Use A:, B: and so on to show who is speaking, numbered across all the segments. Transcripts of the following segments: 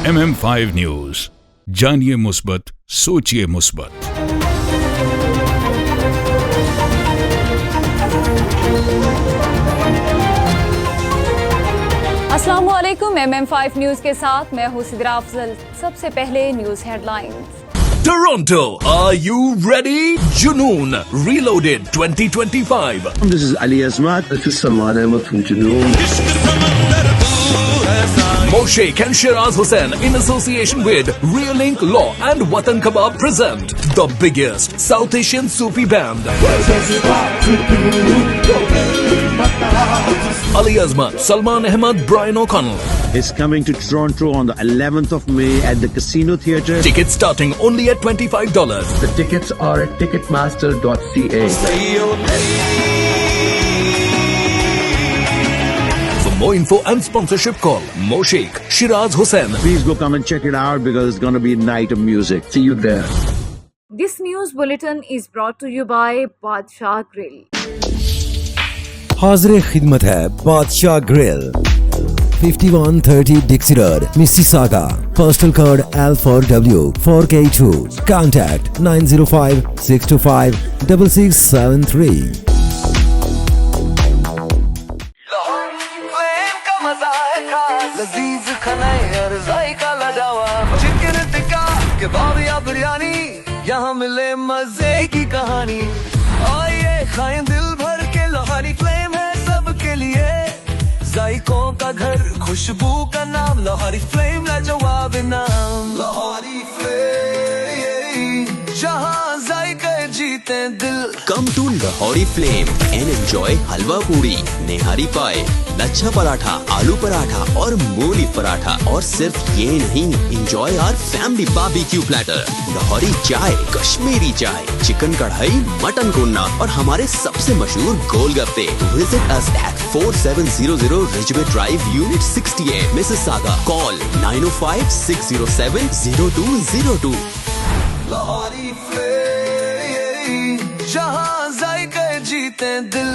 A: MM5 news, जानिए मुस्बत, सोचिए मुस्बत।
B: अस्सलामुअलैकुम, MM5 न्यूज के साथ मैं हूं सिद्रा अफजल। सबसे पहले news headlines.
C: Toronto, are you ready? Junoon Reloaded 2025.
D: This is Ali Azmat.
E: This is Salman Ahmed from Junoon.
C: Moshaik and Shiraz Hussain in association with Realink Law and Watan Kebab present the biggest South Asian Sufi band. Ali Azmat, Salman Ahmed, Brian O'Connell.
D: Is coming to Toronto on the 11th of May at the Casino Theatre.
C: Tickets starting only at $25.
E: The tickets are at ticketmaster.ca.
C: For more info and sponsorship, call Moshaik, Shiraz Hussain.
D: Please go come and check it out because it's going to be a night of music.
E: See you there.
B: This news bulletin is brought to you by Badshah Grill.
F: हाज़िर खिदमत है बादशाह grill, 5130 Dixie Road, Mississauga. Postal code L4W 4K2. Contact 905-625-6673.
G: यहाँ मिले मजे की कहानी, आइए खाएं दिल भर के लोहारी फ्लेम है सबके लिए। जायकों का घर, खुशबू का नाम, लोहारी फ्लेम लाजवाब नाम। लोहारी फ्लेम, जहाँ जायके जीते दिल।
H: Come to Lahori Flame and enjoy halwa puri, nehari pie, lachha paratha, आलू पराठा और मूली पराठा। और सिर्फ ये नहीं, enjoy our family barbecue platter, Lahori चाय, कश्मीरी चाय, चिकन कढ़ाई, मटन कोन्ना और हमारे सबसे मशहूर गोलगप्पे। Visit us at 4700 Ridgeway Drive, Unit 68, Mississauga. Call 905-607-0202.
G: Lahori flame, जहाँ जायके जीते दिल।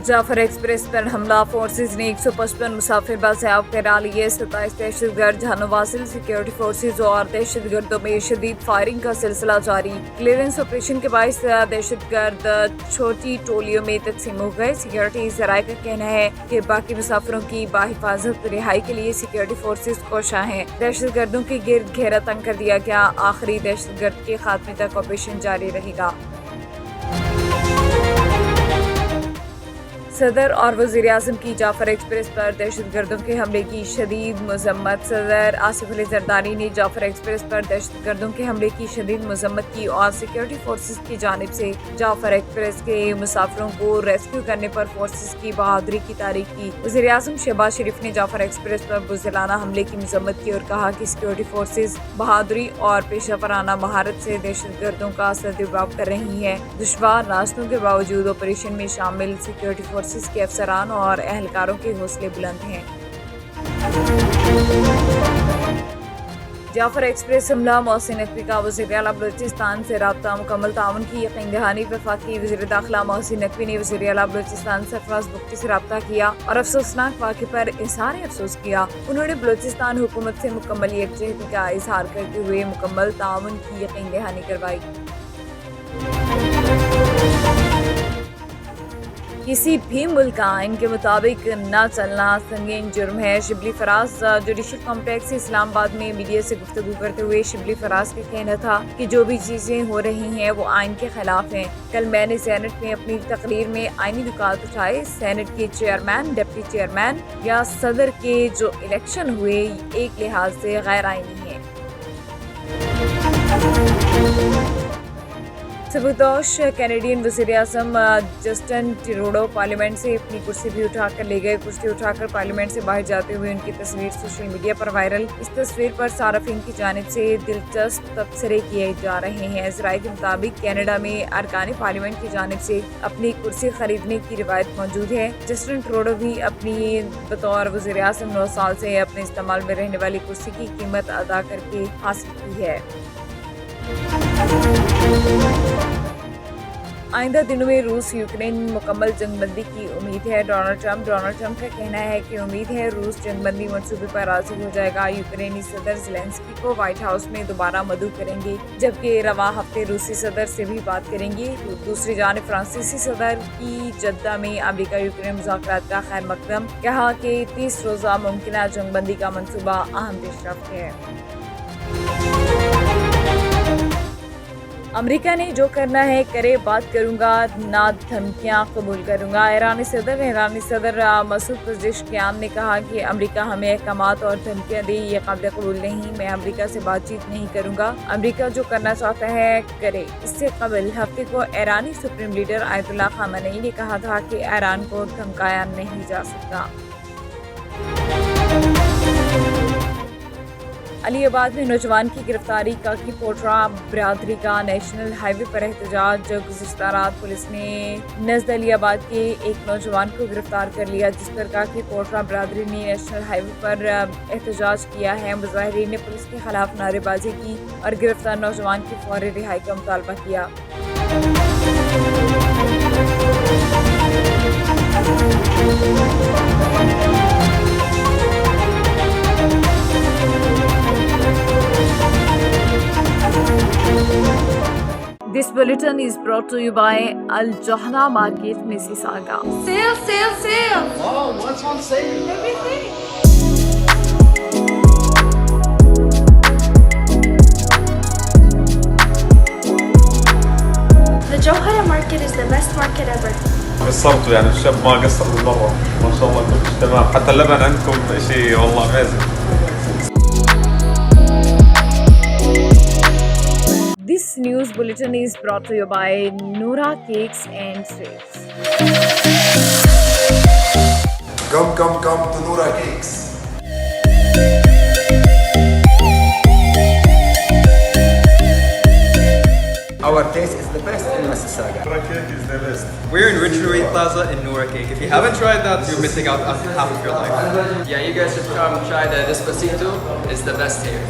B: जाफर एक्सप्रेस पर हमला, फोर्सेज ने 155 मुसाफिर बस ऐब करा लिए। 27 दहशतगर्द जानवासिल, सिक्योरिटी फोर्सेज और दहशतगर्दों में शदीद फायरिंग का सिलसिला जारी। क्लियरेंस ऑपरेशन के बायस दहशतगर्द छोटी टोलियों में तकसीम हो गए। सिक्योरिटी जराये का कहना है कि बाकी मुसाफिरों की बाहिफाजत रिहाई के लिए सिक्योरिटी फोर्सेज कोशां हैं। दहशतगर्दों के गिर्द घेरा तंग कर दिया गया। आखिरी दहशतगर्द के खात्मे तक ऑपरेशन जारी रहेगा। सदर और वज़ीर आज़म की जाफर एक्सप्रेस पर दहशतगर्दों के हमले की शदीद मज़म्मत। सदर आसिफ अली ज़रदारी ने जाफर एक्सप्रेस पर दहशतगर्दों के हमले की शदीद मज़म्मत की और सिक्योरिटी फोर्सेस की जानिब से जाफर एक्सप्रेस के मुसाफिरों को रेस्क्यू करने पर फोर्सेस की बहादुरी की तारीफ की। वज़ीर आज़म शहबाज शरीफ ने जाफर एक्सप्रेस पर बुज़दिलाना हमले की मज़म्मत की और कहा कि सिक्योरिटी फोर्सेस बहादुरी और पेशा वराना महारत से दहशतगर्दों का सद्दबाव कर रही है। दुश्वार रास्तों के बावजूद ऑपरेशन में शामिल सिक्योरिटी फोर्सेस के अफसरान और एहलकारों के हौसले बुलंद हैं। जाफर एक्सप्रेस हमला, मोहसिन नकवी का वज़ीर आला बलूचिस्तान से राब्ता मुकम्मल ताउन की यकीन दहानी। वफाकी वज़ीर दाखिला मोहसिन नकवी ने वज़ीर आला बलूचिस्तान सरफराज बुख्ती से राब्ता किया और अफसोसनाक वाक़े पर इज़हार अफसोस किया। उन्होंने बलूचिस्तान हुकूमत से मुकम्मल यकजहती का इज़हार करते हुए मुकम्मल ताउन की यकीन दहानी करवाई। किसी भी मुल्क का आइन के मुताबिक न चलना संगीन जुर्म है। शिबली फराज जुडिशल कॉम्प्लेक्स इस्लामाबाद में मीडिया से गुफ्तगू करते हुए शिबली फराज का कहना था कि जो भी चीज़ें हो रही हैं वो आइन के खिलाफ हैं। कल मैंने सेनेट में अपनी तकरीर में आइनी नुकात उठाए। सेनेट के चेयरमैन, डिप्टी चेयरमैन या सदर के जो इलेक्शन हुए एक लिहाज से गैर आइनी है। सबुदोश कैनेडियन वज़ीर आज़म जस्टिन ट्रूडो पार्लियामेंट से अपनी कुर्सी भी उठाकर ले गए। कुर्सी उठाकर पार्लियामेंट से बाहर जाते हुए उनकी तस्वीर सोशल मीडिया पर वायरल। इस तस्वीर पर सार्फिन की जानिब से दिलचस्प तबसरे किए जा रहे हैं। ज़राए के मुताबिक कनाडा में अरकान पार्लियामेंट की जानिब से अपनी कुर्सी खरीदने की रिवायत मौजूद है। जस्टिन ट्रूडो भी अपनी बतौर वज़ीर आज़म 9 साल से अपने इस्तेमाल में रहने वाली कुर्सी की कीमत अदा करके हासिल की है। आइंदा दिनों में रूस यूक्रेन मुकम्मल जंगबंदी की उम्मीद है। डोनाल्ड ट्रंप का कहना है कि उम्मीद है रूस जंगबंदी मंसूबे पर राजी हो जाएगा। यूक्रेनी सदर ज़ेलेंस्की को व्हाइट हाउस में दोबारा मदऊ करेंगे, जबकि रवा हफ्ते रूसी सदर से भी बात करेंगे। दूसरी जानिब फ्रांसीसी सदर की जद्दा में अमेरिका यूक्रेन मुज़ाकरात का खैर मकदम, कहा कि 30 रोज़ा मुमकिन जंगबंदी का मंसूबा अहम पेशरफ्त है। अमेरिका ने जो करना है करे, बात करूंगा ना धमकियां कबूल करूंगा। ईरानी सदर मसूद पेज़ेश्कियान ने कहा कि अमेरिका हमें अहकामात और धमकियां दे, ये काबिल कबूल नहीं। मैं अमेरिका से बातचीत नहीं करूंगा। अमेरिका जो करना चाहता है करे। इससे कबल हफ्ते को ईरानी सुप्रीम लीडर आयतुल्लाह खामेनी ने कहा था कि ईरान को धमकाया नहीं जा सकता। अलीबाद में नौजवान की गिरफ्तारी का की पोटरा बरादरी का नेशनल हाईवे पर एहतजाज। गुज़िश्ता रात पुलिस ने नज़द अलीबाद के एक नौजवान को गिरफ्तार कर लिया, जिस पर का की पोटरा बरादरी ने नेशनल हाईवे पर एहतजाज किया है। मुजाहिरीन ने पुलिस के खिलाफ नारेबाजी की और गिरफ्तार नौजवान की फौरी रिहाई का मुतालबा किया। This bulletin is brought to you by Al Jahna Market, Mississauga. Sale!
I: Oh, what's on sale?
B: Everything.
J: The Jawhara market is the best market ever.
K: قصرتوا يعني الشاب ما قصر بالمرة، ما شاء الله كل شيء تمام، حتى اللبن عندكم شيء والله amazing.
B: This news bulletin is brought to you by Noora Cakes and Sweets.
L: Come to Noora Cakes.
M: Our taste is the best in Mississauga.
K: Noora Cake is the best.
N: We're in Ridgeway Plaza in Noora Cake. If you haven't tried that, you're missing out on half of your life.
M: Yeah, you guys should come try the Despacito. It's the best here.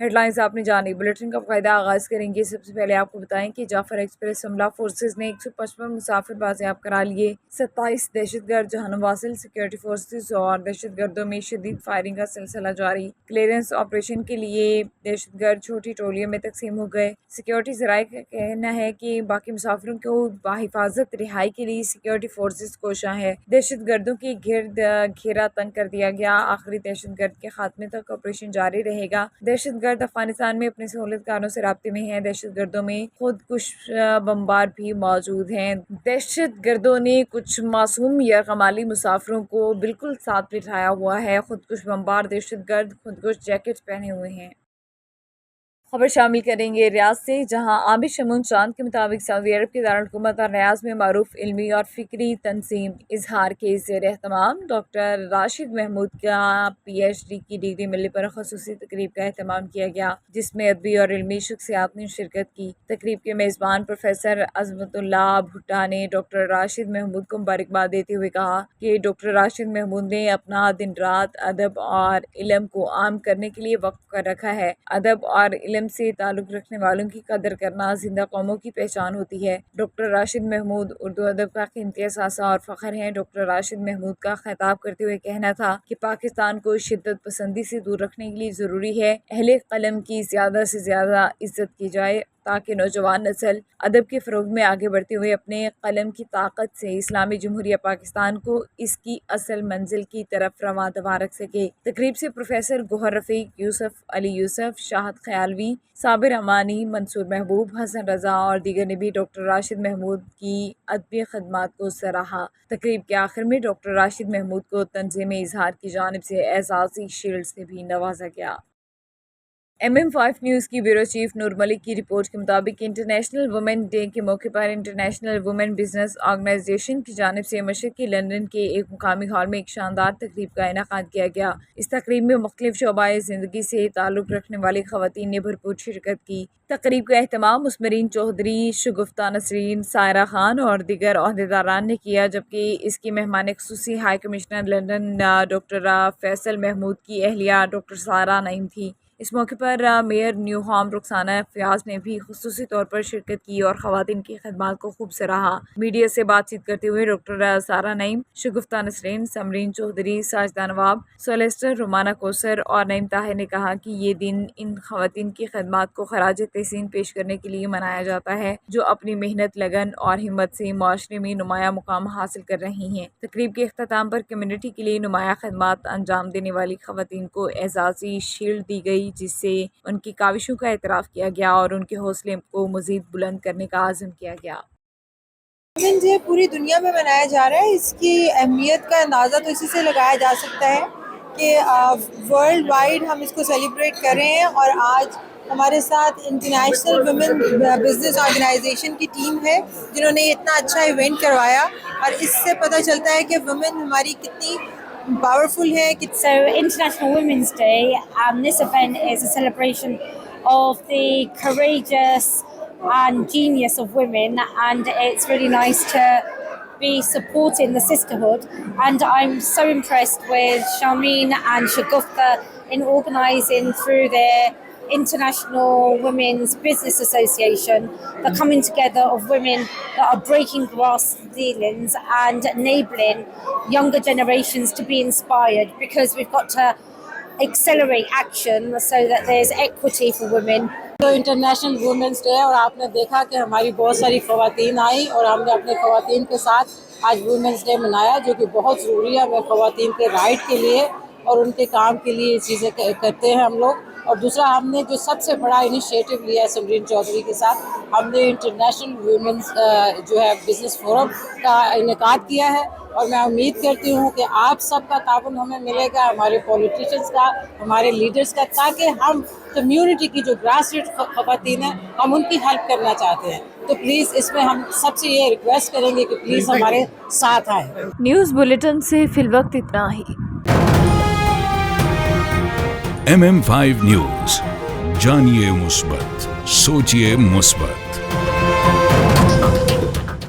B: Headlines आपने जानी। Bulletin का फ़ायदा आगाज़ करेंगे। सबसे पहले आपको बताएं कि जाफर एक्सप्रेस हमला फोर्सेस ने 155 मुसाफिर बाजियाब करा लिए। 27 दहशतगर्द जहन्नुम वासिल। सिक्योरिटी फोर्सेस और दहशतगर्दों में शदीद फायरिंग का सिलसिला जारी। क्लियरेंस ऑपरेशन के लिए दहशतगर्द छोटी टोलियों में तकसीम हो गए। सिक्योरिटी ज़राए का कहना है कि बाकी मुसाफिरों को बाहिफाजत रिहाई के लिए सिक्योरिटी फोर्सेस कोशां है। दहशतगर्दों की घेरा तंग कर दिया गया। आखिरी दहशतगर्द के खात्मे तक ऑपरेशन जारी रहेगा। दहशतगर्द अफगानिस्तान में अपने सहूलतकारों से राब्ते में हैं। दहशतगर्दों में खुदकुश बमबार भी मौजूद हैं। दहशतगर्दों ने कुछ मासूम या कमाली मुसाफिरों को बिल्कुल साथ बिठाया हुआ है। खुदकुश बमबार दहशतगर्द खुदकुश जैकेट पहने हुए हैं। खबर शामिल करेंगे रियाज से, जहां आबिद शमून चांद के मुताबिक सऊदी अरब के दारुल-हुकूमत और रियाज में मारूफ इल्मी और फ़िक्री तंजीम इजहार के ज़ेर एहतमाम डॉक्टर राशिद महमूद का PhD की डिग्री मिलने पर खसूसी तकरीब का एहतमाम किया गया, जिसमें अदबी और इल्मी शख्सियात ने शिरकत की। तकरीब के मेज़बान प्रोफेसर अज़मतुल्लाह भुट्टा ने डॉक्टर राशिद महमूद को मुबारकबाद देते हुए कहा कि डॉक्टर राशिद महमूद ने अपना दिन रात अदब और इल्म को आम करने के लिए वक्फ कर रखा है। अदब और इल्म से ताल्लुक़ रखने वालों की कदर करना जिंदा कौमों की पहचान होती है। डॉक्टर राशिद महमूद उर्दू अदब का कीमती असासा और फ़ख्र हैं। डॉक्टर राशिद महमूद का खिताब करते हुए कहना था कि पाकिस्तान को शिद्दत पसंदी से दूर रखने के लिए ज़रूरी है अहले कलम की ज़्यादा से ज़्यादा इज्जत की जाए تاکہ نوجوان نسل ادب کے فروغ میں آگے بڑھتے ہوئے اپنے قلم کی طاقت سے اسلامی جمہوریہ پاکستان کو اس کی اصل منزل کی طرف رواں دوا رکھ سکے۔ تقریب سے پروفیسر گوہر رفیق، یوسف علی یوسف، شاہد خیالوی، صابر امانی، منصور محبوب، حسن رضا اور دیگر نے بھی ڈاکٹر راشد محمود کی ادبی خدمات کو سراہا۔ تقریب کے آخر میں ڈاکٹر راشد محمود کو تنظیم اظہار کی جانب سے اعزازی شیلڈ سے بھی نوازا گیا۔ MM5 نیوز کی بیورو چیف نور ملک کی رپورٹ کے مطابق انٹرنیشنل وومن ڈے کے موقع پر انٹرنیشنل وومن بزنس آرگنائزیشن کی جانب سے مشرقی لندن کے ایک مقامی ہال میں ایک شاندار تقریب کا انعقاد کیا گیا۔ اس تقریب میں مختلف شعبۂ زندگی سے تعلق رکھنے والی خواتین نے بھرپور شرکت کی۔ تقریب کا اہتمام مسمرین چودھری، شگفتہ نسرین، سائرہ خان اور دیگر عہدیداران نے کیا، جبکہ اس کی مہمان خصوصی high commissioner London doctor Faisal Mahmood کی اہلیہ ڈاکٹر سارہ نعیم تھی۔ اس موقع پر mayor Newham Rukhsana Fayyaz نے بھی خصوصی طور پر شرکت کی اور خواتین کی خدمات کو خوب سراہا۔ میڈیا سے بات چیت کرتے ہوئے ڈاکٹر سارہ نعیم، شگفتہ نسرین، سمرین چودھری، ساجدہ نواب، سولیسٹر رومانہ کوثر اور نعیم طاہر نے کہا کہ یہ دن ان خواتین کی خدمات کو خراج تحسین پیش کرنے کے لیے منایا جاتا ہے جو اپنی محنت، لگن اور ہمت سے معاشرے میں نمایاں مقام حاصل کر رہی ہیں۔ تقریب کے اختتام پر کمیونٹی کے لیے نمایاں خدمات انجام دینے والی خواتین کو اعزازی شیلڈ دی گئی، جس سے ان کی کاوشوں کا اعتراف کیا گیا اور ان کے حوصلے کو مزید بلند کرنے کا عزم کیا گیا۔
I: وومن ڈے پوری دنیا میں منایا جا رہا ہے۔ اس کی اہمیت کا اندازہ تو اسی سے لگایا جا سکتا ہے کہ ورلڈ وائڈ ہم اس کو سیلیبریٹ کر رہے ہیں، اور آج ہمارے ساتھ انٹرنیشنل وومن بزنس آرگنائزیشن کی ٹیم ہے جنہوں نے اتنا اچھا ایونٹ کروایا، اور اس سے پتہ چلتا ہے کہ وومن ہماری کتنی powerful ہے۔
O: So International Women's Day, this event is a celebration of the courageous and genius of women, and it's really nice to be supporting the sisterhood, and I'm so impressed with Shameen and Shagufta in organising through their International Women's Business Association, the coming together of women that are breaking glass ceilings and enabling younger generations to be inspired, because we've got to accelerate action so that there's equity for women.
I: تو international women's day ہے، اور آپ نے دیکھا کہ ہماری بہت ساری خواتین آئیں اور ہم نے اپنے خواتین کے ساتھ آج وومنس ڈے منایا، جو کہ بہت ضروری ہے ہمیں خواتین کے رائٹ کے لیے اور ان کے کام کے لیے یہ چیزیں کرتے ہیں ہم لوگ۔ اور دوسرا، ہم نے جو سب سے بڑا انیشیٹو لیا ہے سمرین چودھری کے ساتھ، ہم نے انٹرنیشنل ویمنس جو ہے بزنس فورم کا انعقاد کیا ہے، اور میں امید کرتی ہوں کہ آپ سب کا تعاون ہمیں ملے گا، ہمارے پولیٹیشنز کا، ہمارے لیڈرز کا، تاکہ ہم کمیونٹی کی جو گراس روٹ خواتین ہیں ہم ان کی ہیلپ کرنا چاہتے ہیں۔ تو پلیز اس میں ہم سب سے یہ ریکویسٹ کریں گے کہ پلیز ہمارے ساتھ آئیں۔
B: نیوز بلیٹن سے فی الوقت اتنا ہی۔
A: MM5 نیوز، جانیے مثبت، سوچیے مثبت۔